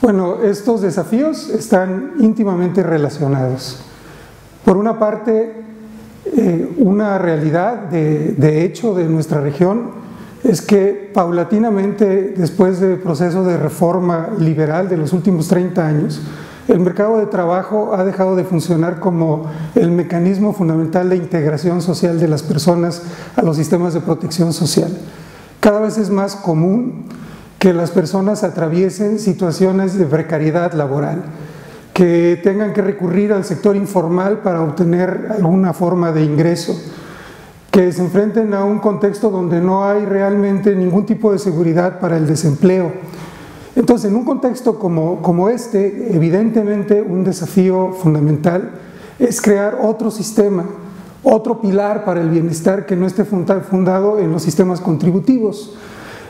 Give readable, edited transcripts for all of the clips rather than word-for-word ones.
Bueno, estos desafíos están íntimamente relacionados. Por una parte, una realidad de hecho de nuestra región es que paulatinamente, después del proceso de reforma liberal de los últimos 30 años, el mercado de trabajo ha dejado de funcionar como el mecanismo fundamental de integración social de las personas a los sistemas de protección social. Cada vez es más común que las personas atraviesen situaciones de precariedad laboral, que tengan que recurrir al sector informal para obtener alguna forma de ingreso, que se enfrenten a un contexto donde no hay realmente ningún tipo de seguridad para el desempleo. Entonces, en un contexto como este, evidentemente un desafío fundamental es crear otro sistema, otro pilar para el bienestar que no esté fundado en los sistemas contributivos.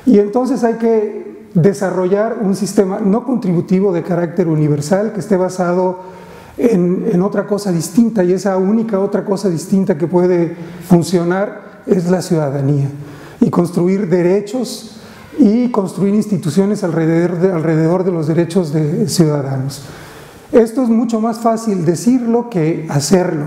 Y entonces hay que desarrollar un sistema no contributivo de carácter universal que esté basado en otra cosa distinta, y esa única otra cosa distinta que puede funcionar es la ciudadanía, y construir derechos y construir instituciones alrededor de los derechos de ciudadanos. Esto es mucho más fácil decirlo que hacerlo.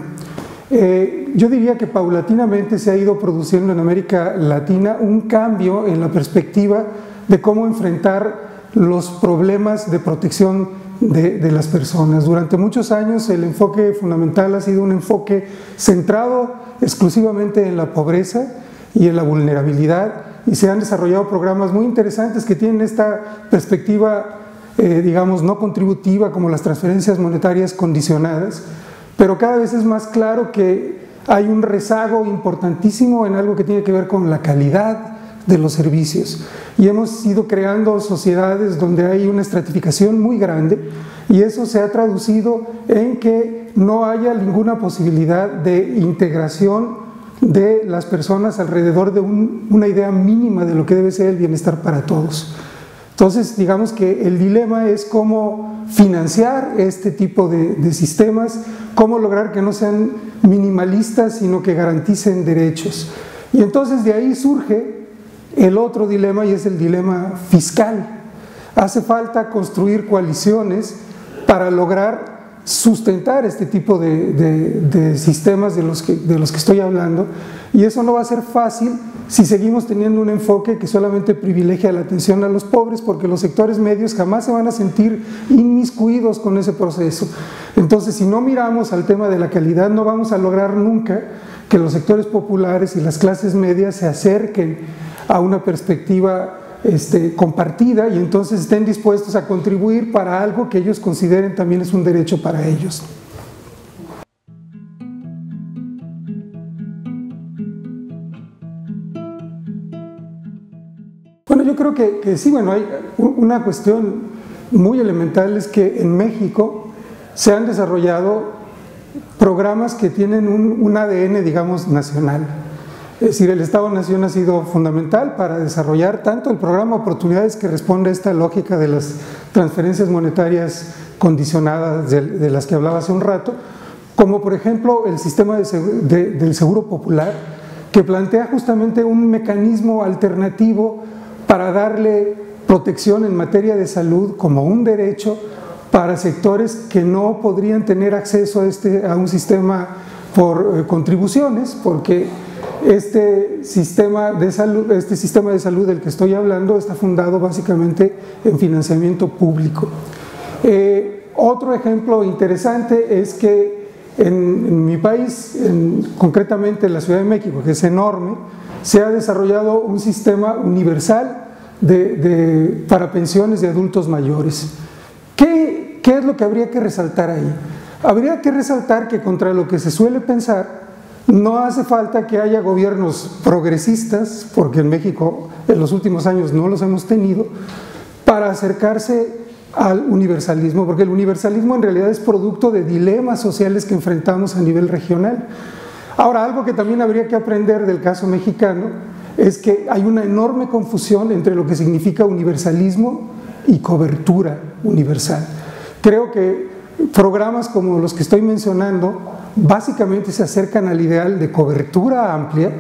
Yo diría que paulatinamente se ha ido produciendo en América Latina un cambio en la perspectiva de cómo enfrentar los problemas de protección de las personas. Durante muchos años el enfoque fundamental ha sido un enfoque centrado exclusivamente en la pobreza y en la vulnerabilidad, y se han desarrollado programas muy interesantes que tienen esta perspectiva, digamos, no contributiva, como las transferencias monetarias condicionadas, pero cada vez es más claro que hay un rezago importantísimo en algo que tiene que ver con la calidad de los servicios, y hemos ido creando sociedades donde hay una estratificación muy grande, y eso se ha traducido en que no haya ninguna posibilidad de integración de las personas alrededor de una idea mínima de lo que debe ser el bienestar para todos. Entonces, digamos que el dilema es cómo financiar este tipo de sistemas, cómo lograr que no sean minimalistas, sino que garanticen derechos. Y entonces de ahí surge el otro dilema, y es el dilema fiscal. Hace falta construir coaliciones para lograr sustentar este tipo de sistemas de los que estoy hablando, y eso no va a ser fácil si seguimos teniendo un enfoque que solamente privilegia la atención a los pobres, porque los sectores medios jamás se van a sentir inmiscuidos con ese proceso. Entonces, si no miramos al tema de la calidad, no vamos a lograr nunca que los sectores populares y las clases medias se acerquen a una perspectiva compartida, y entonces estén dispuestos a contribuir para algo que ellos consideren también es un derecho para ellos. Bueno, yo creo que sí, bueno, hay una cuestión muy elemental, es que en México se han desarrollado programas que tienen un ADN, digamos, nacional. Es decir, el Estado-Nación ha sido fundamental para desarrollar tanto el programa Oportunidades, que responde a esta lógica de las transferencias monetarias condicionadas de las que hablaba hace un rato, como por ejemplo el sistema del Seguro Popular, que plantea justamente un mecanismo alternativo para darle protección en materia de salud como un derecho para sectores que no podrían tener acceso a un sistema por contribuciones, porque este sistema de salud del que estoy hablando está fundado básicamente en financiamiento público. Otro ejemplo interesante es que en mi país, concretamente en la Ciudad de México, que es enorme, se ha desarrollado un sistema universal para pensiones de adultos mayores. ¿Qué es lo que habría que resaltar ahí? Habría que resaltar que, contra lo que se suele pensar, no hace falta que haya gobiernos progresistas, porque en México en los últimos años no los hemos tenido, para acercarse al universalismo, porque el universalismo en realidad es producto de dilemas sociales que enfrentamos a nivel regional. Ahora, algo que también habría que aprender del caso mexicano es que hay una enorme confusión entre lo que significa universalismo y cobertura universal. Creo que programas como los que estoy mencionando básicamente se acercan al ideal de cobertura amplia,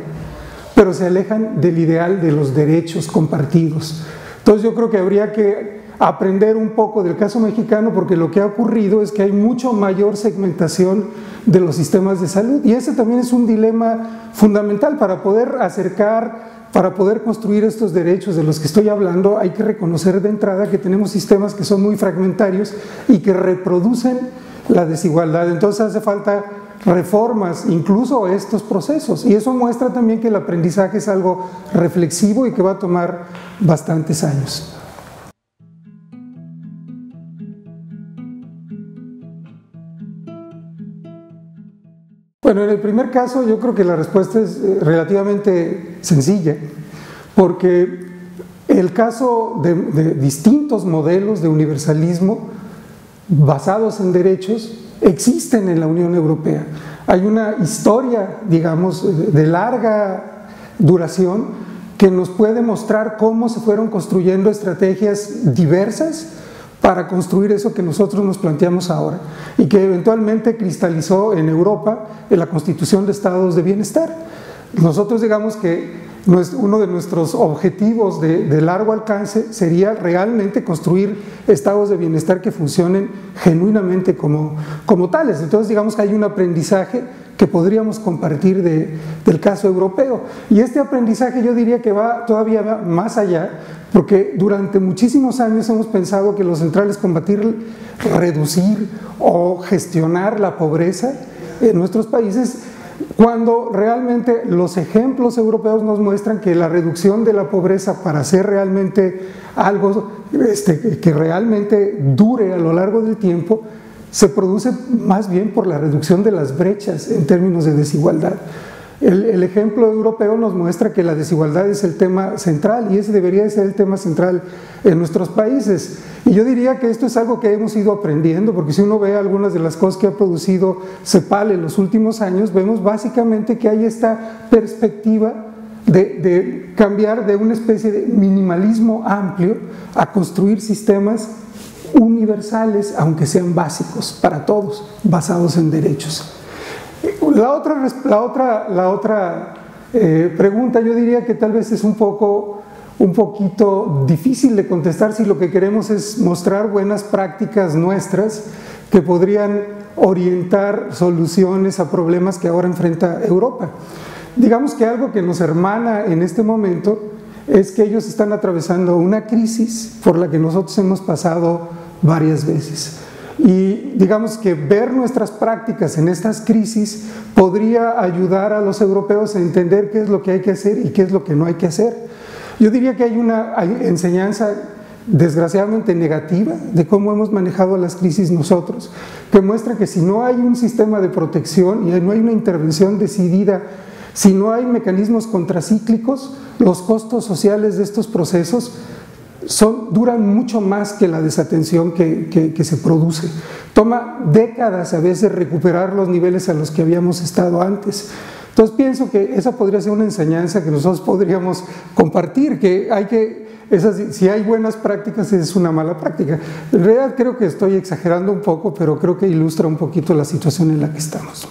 pero se alejan del ideal de los derechos compartidos. Entonces yo creo que habría que aprender un poco del caso mexicano, porque lo que ha ocurrido es que hay mucho mayor segmentación de los sistemas de salud, y ese también es un dilema fundamental para poder acercar, para poder construir estos derechos de los que estoy hablando. Hay que reconocer de entrada que tenemos sistemas que son muy fragmentarios y que reproducen la desigualdad. Entonces hace falta reformas incluso a estos procesos, y eso muestra también que el aprendizaje es algo reflexivo y que va a tomar bastantes años. Bueno, en el primer caso yo creo que la respuesta es relativamente sencilla, porque el caso de distintos modelos de universalismo basados en derechos existen en la Unión Europea. Hay una historia, digamos, de larga duración que nos puede mostrar cómo se fueron construyendo estrategias diversas para construir eso que nosotros nos planteamos ahora, y que eventualmente cristalizó en Europa en la Constitución de Estados de Bienestar. Nosotros digamos que uno de nuestros objetivos de largo alcance sería realmente construir estados de bienestar que funcionen genuinamente como tales. Entonces digamos que hay un aprendizaje que podríamos compartir del caso europeo, y este aprendizaje yo diría que va todavía más allá, porque durante muchísimos años hemos pensado que lo central es combatir, reducir o gestionar la pobreza en nuestros países, cuando realmente los ejemplos europeos nos muestran que la reducción de la pobreza, para hacer realmente algo que realmente dure a lo largo del tiempo, se produce más bien por la reducción de las brechas en términos de desigualdad. El ejemplo europeo nos muestra que la desigualdad es el tema central, y ese debería de ser el tema central en nuestros países. Y yo diría que esto es algo que hemos ido aprendiendo, porque si uno ve algunas de las cosas que ha producido CEPAL en los últimos años, vemos básicamente que hay esta perspectiva de cambiar de una especie de minimalismo amplio a construir sistemas universales, aunque sean básicos para todos, basados en derechos. La otra pregunta yo diría que tal vez es un poquito difícil de contestar si lo que queremos es mostrar buenas prácticas nuestras que podrían orientar soluciones a problemas que ahora enfrenta Europa. Digamos que algo que nos hermana en este momento es que ellos están atravesando una crisis por la que nosotros hemos pasado varias veces. Y digamos que ver nuestras prácticas en estas crisis podría ayudar a los europeos a entender qué es lo que hay que hacer y qué es lo que no hay que hacer. Yo diría que hay una enseñanza desgraciadamente negativa de cómo hemos manejado las crisis nosotros, que muestra que si no hay un sistema de protección y no hay una intervención decidida, si no hay mecanismos contracíclicos, los costos sociales de estos procesos duran mucho más que la desatención que se produce. Toma décadas a veces recuperar los niveles a los que habíamos estado antes. Entonces pienso que esa podría ser una enseñanza que nosotros podríamos compartir, si hay buenas prácticas, es una mala práctica. En realidad creo que estoy exagerando un poco, pero creo que ilustra un poquito la situación en la que estamos.